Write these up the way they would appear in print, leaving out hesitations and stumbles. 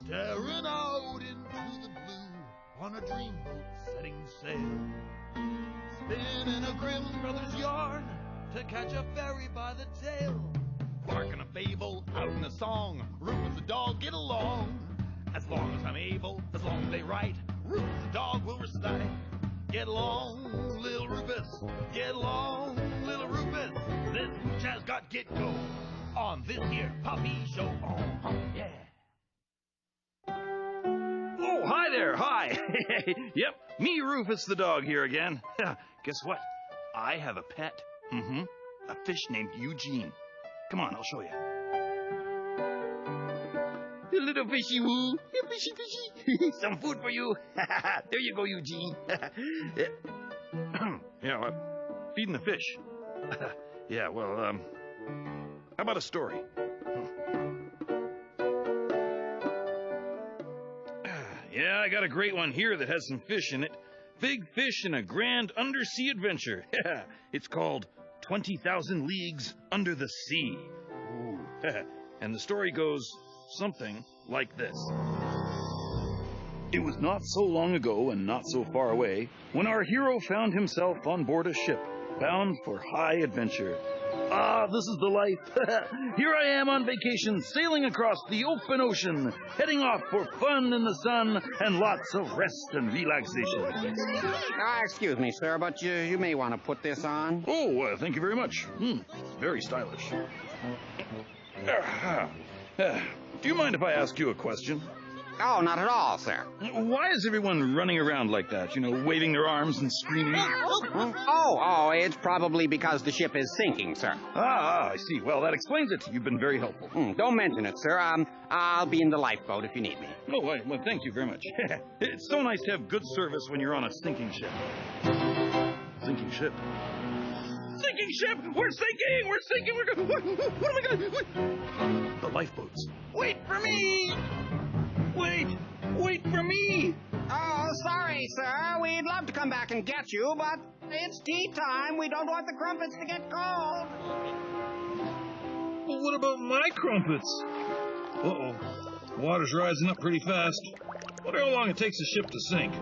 Staring out into the blue on a dreamboat setting sail. Spinning a Grimm's Brothers yarn to catch a ferry by the tail. Barking a fable, out in a song, Ruffus the dog, get along. As long as I'm able, as long as they write, Ruffus the dog will recite. Get along, little Ruffus, get along, little Ruffus. This hooch has got get go on this here puppy show. Yeah. Oh, hi there, hi. Yep, me Ruffus the dog here again. Guess what? I have a pet. A fish named Eugene. Come on, I'll show you. Little fishy woo. Fishy, fishy. Some food for you. There you go, Eugene. Yeah, feeding the fish. Yeah, well, how about a story? Yeah, I got a great one here that has some fish in it. Big fish in a grand undersea adventure. Yeah, it's called 20,000 Leagues Under the Sea. Ooh. And the story goes something like this. It was not so long ago and not so far away when our hero found himself on board a ship bound for high adventure. Ah, this is the life. Here I am on vacation, sailing across the open ocean, heading off for fun in the sun and lots of rest and relaxation. Excuse me, sir, but you may want to put this on. Oh, thank you very much. Very stylish. Do you mind if I ask you a question? Oh, not at all, sir. Why is everyone running around like that, waving their arms and screaming? Oh, it's probably because the ship is sinking, sir. Ah, I see. Well, that explains it. You've been very helpful. Don't mention it, sir. I'll be in the lifeboat if you need me. Oh, well, thank you very much. It's so nice to have good service when you're on a sinking ship. Sinking ship? Sinking ship! We're sinking! We're sinking! What am I gonna... The lifeboats. Wait for me! Wait for me! Oh, sorry, sir. We'd love to come back and get you, but it's tea time. We don't want the crumpets to get cold. Well, what about my crumpets? Uh-oh. Water's rising up pretty fast. Wonder how long it takes a ship to sink.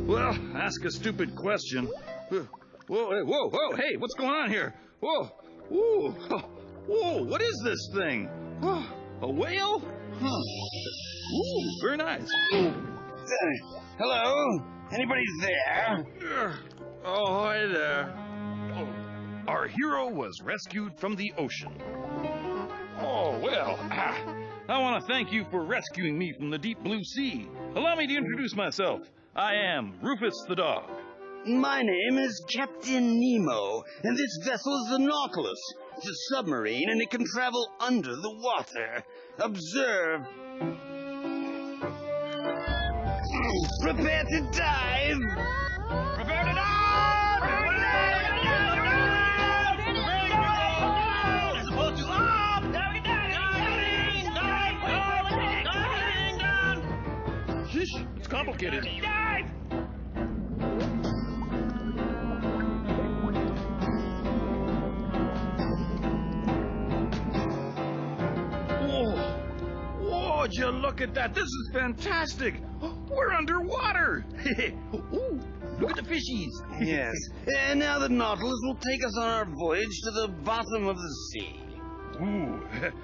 Well, ask a stupid question. Whoa, hey, what's going on here? Whoa, what is this thing? A whale? Ooh, very nice. Hello? Anybody there? Oh, hi there. Our hero was rescued from the ocean. Oh, well, I want to thank you for rescuing me from the deep blue sea. Allow me to introduce myself. I am Ruffus the dog. My name is Captain Nemo, and this vessel is the Nautilus. It's a submarine, and it can travel under the water. Observe. Prepare to dive! Prepare to dive! Prepare to dive! As opposed to up! Diving! Shish, it's complicated. Dive! Would you look at that? This is fantastic. We're underwater. Ooh, look at the fishies. Yes. And now the Nautilus will take us on our voyage to the bottom of the sea. Ooh.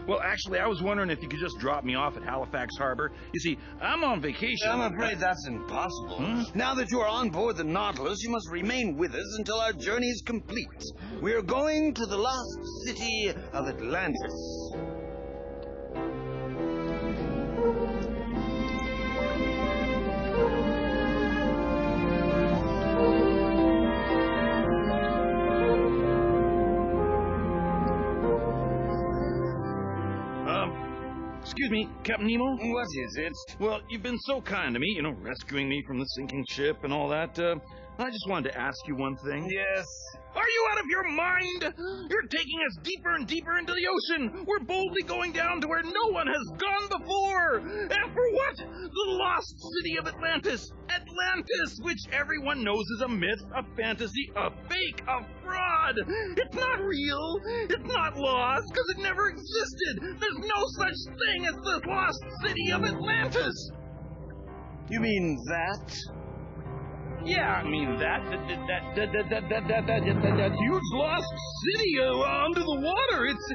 Well, actually, I was wondering if you could just drop me off at Halifax Harbor. You see, I'm on vacation. I'm afraid that's impossible. Now that you are on board the Nautilus, you must remain with us until our journey is complete. We are going to the lost city of Atlantis. Excuse me, Captain Nemo? What is it? Well, you've been so kind to me, rescuing me from the sinking ship and all that. I just wanted to ask you one thing. Yes. Are you out of your mind? You're taking us deeper and deeper into the ocean. We're boldly going down to where no one has gone before. And for what? The lost city of Atlantis. Atlantis, which everyone knows is a myth, a fantasy, a fake, a fraud. It's not real. It's not lost because it never existed. There's no such thing as the lost city of Atlantis. You mean that? Yeah, I mean that huge lost city under the water. It's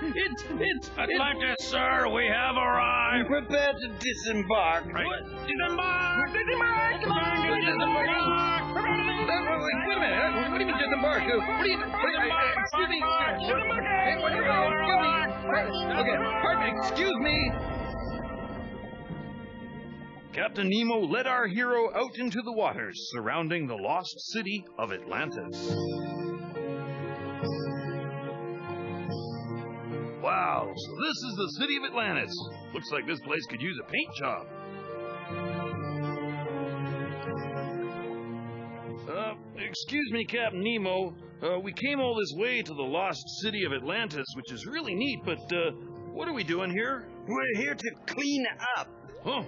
Atlantis, sir, we have arrived. Prepare to disembark. Right. Disembark! Disembark! Disembark! Wait a minute. What do you mean disembark? Excuse me. Okay, pardon me. Excuse me. Captain Nemo led our hero out into the waters surrounding the lost city of Atlantis. Wow, so this is the city of Atlantis. Looks like this place could use a paint job. Excuse me, Captain Nemo. We came all this way to the lost city of Atlantis, which is really neat, but what are we doing here? We're here to clean up. Oh.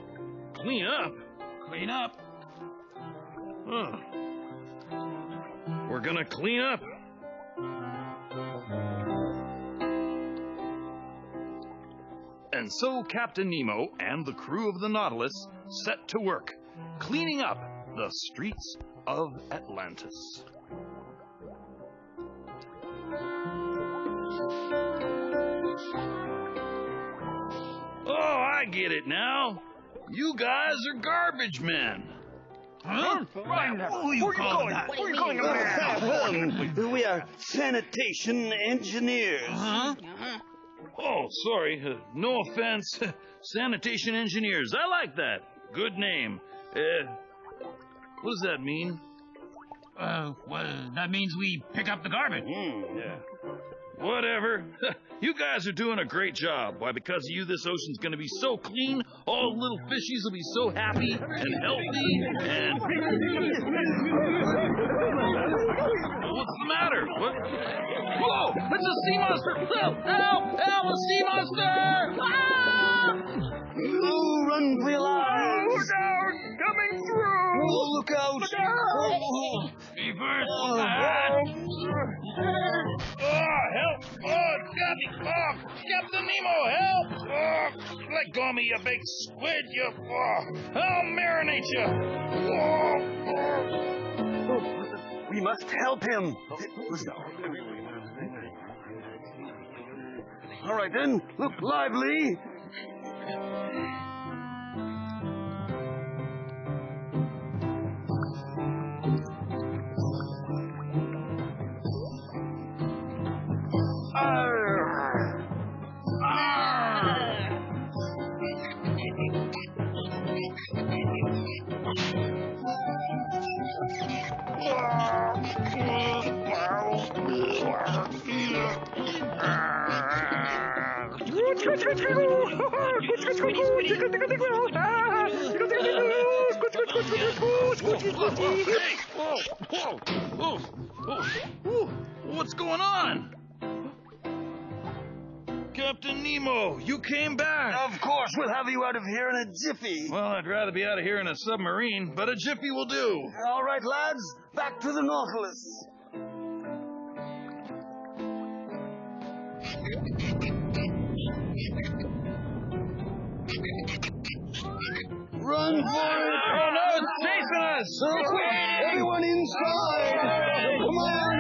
Clean up? Clean up. Huh. We're gonna clean up. And so Captain Nemo and the crew of the Nautilus set to work, cleaning up the streets of Atlantis. Oh, I get it now. You guys are garbage men. Huh? Who are you calling that? What are you calling them? We are sanitation engineers. Oh, sorry. No offense. Sanitation engineers. I like that. Good name. What does that mean? Well, that means we pick up the garbage. Yeah. Whatever. You guys are doing a great job. Why, because of you, this ocean's going to be so clean, all the little fishies will be so happy and healthy and... What's the matter? What? Whoa! It's a sea monster! Help! Help! Help! A sea monster! Ah! Oh, run for your lives! Look out! Coming through! Oh, look out! Look out! Oh. Reverse Oh, help! Oh, it's got me! Oh, Captain Nemo, help! Oh, let go of me, you big squid! You! Oh, I'll marinate you! Oh. We must help him. All right, then. Look lively. Hey! Whoa! What's going on? Captain Nemo, you came back. Of course, we'll have you out of here in a jiffy. Well, I'd rather be out of here in a submarine, but a jiffy will do. All right, lads, back to the Nautilus. Run for it! Oh no, it's chasing us! Everyone inside! Come on!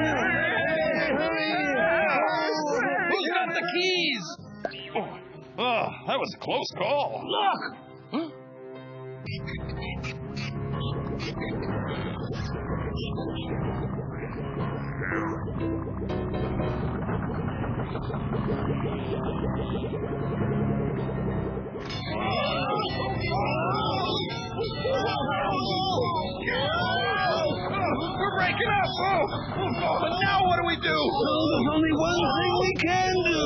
Hurry! Who's got the keys? Oh, that was a close call. Look! Huh? We're breaking up! Oh, but now what do we do? Well, there's only one thing we can do.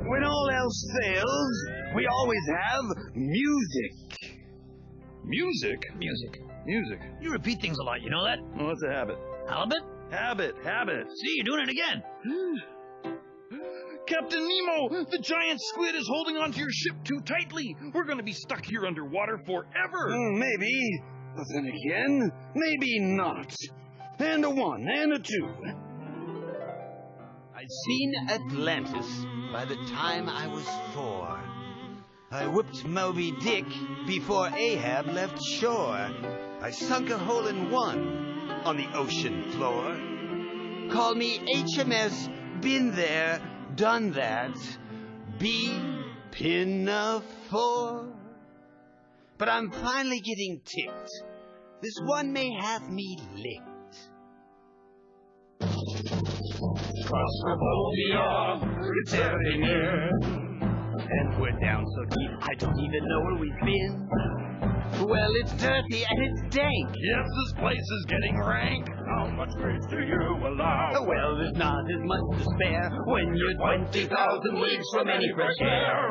When all else fails, we always have music. Music? Music. Music. You repeat things a lot, you know that? Well, that's a habit. Halibut? Habit. See, you're doing it again. Captain Nemo, the giant squid is holding onto your ship too tightly. We're going to be stuck here underwater forever. Maybe, but then again, maybe not. And a 1, and a 2. I'd seen Atlantis by the time I was 4. I whipped Moby Dick before Ahab left shore. I sunk a hole in 1 on the ocean floor. Call me HMS, been there, done that, Pinafore. But I'm finally getting ticked. This one may have me licked. Claustrophobia, it's setting in. And we're down so deep, I don't even know where we've been. Well, it's dirty and it's dank. Yes, this place is getting rank. How much space do you allow? Well, there's not as much to spare when you're 20,000 leagues from any fresh air.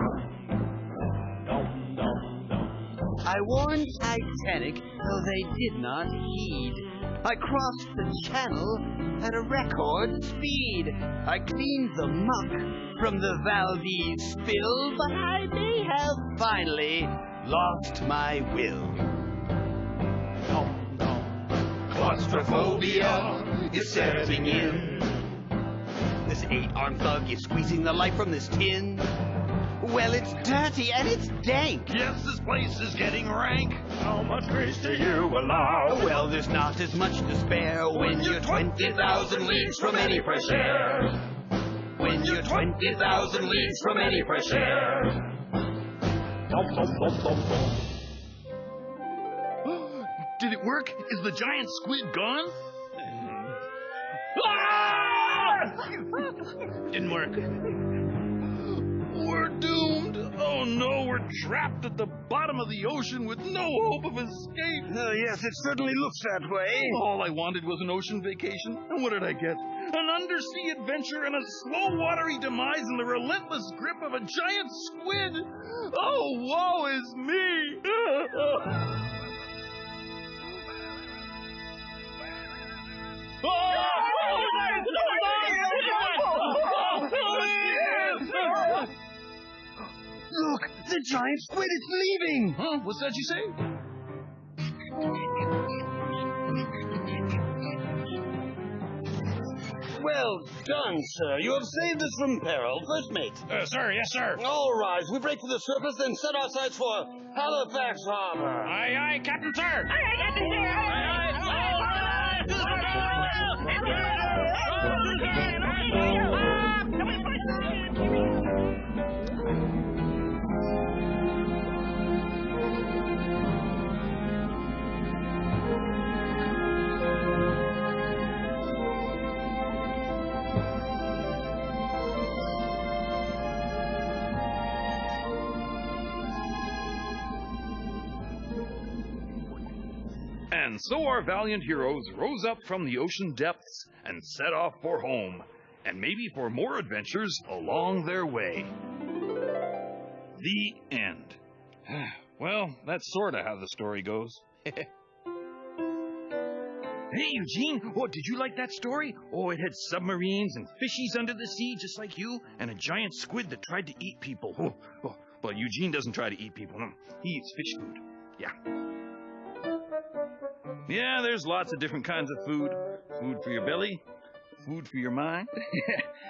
I warned Titanic, though they did not heed. I crossed the channel at a record speed. I cleaned the muck from the Valdez spill, but I may have finally lost my will. Claustrophobia is setting in. This 8-armed thug is squeezing the life from this tin. Well, it's dirty and it's dank. Yes, this place is getting rank. How much space do you allow? Well, there's not as much to spare when you're 20,000 leagues from any fresh air. When you're 20,000 leagues from any fresh air. Did it work? Is the giant squid gone? Didn't work. We're doomed. Oh no, we're trapped at the bottom of the ocean with no hope of escape. Yes, it certainly looks that way. All I wanted was an ocean vacation. And what did I get? An undersea adventure and a slow watery demise in the relentless grip of a giant squid. Oh, woe is me. Look, the giant squid is leaving. Huh? What's that you say? Well done, sir. You have saved us from peril. First mate. Sir, yes, sir. All rise. We break for the surface, then set our sights for Halifax Harbor. Aye, aye, Captain, sir. And so our valiant heroes rose up from the ocean depths and set off for home, and maybe for more adventures along their way. The end. Well, that's sort of how the story goes. Hey, Eugene, did you like that story? Oh, it had submarines and fishies under the sea just like you, and a giant squid that tried to eat people. Well, Eugene doesn't try to eat people. No, he eats fish food. Yeah. Yeah, there's lots of different kinds of food. Food for your belly, food for your mind.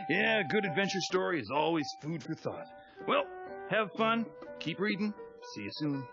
Yeah, a good adventure story is always food for thought. Well, have fun, keep reading, see you soon.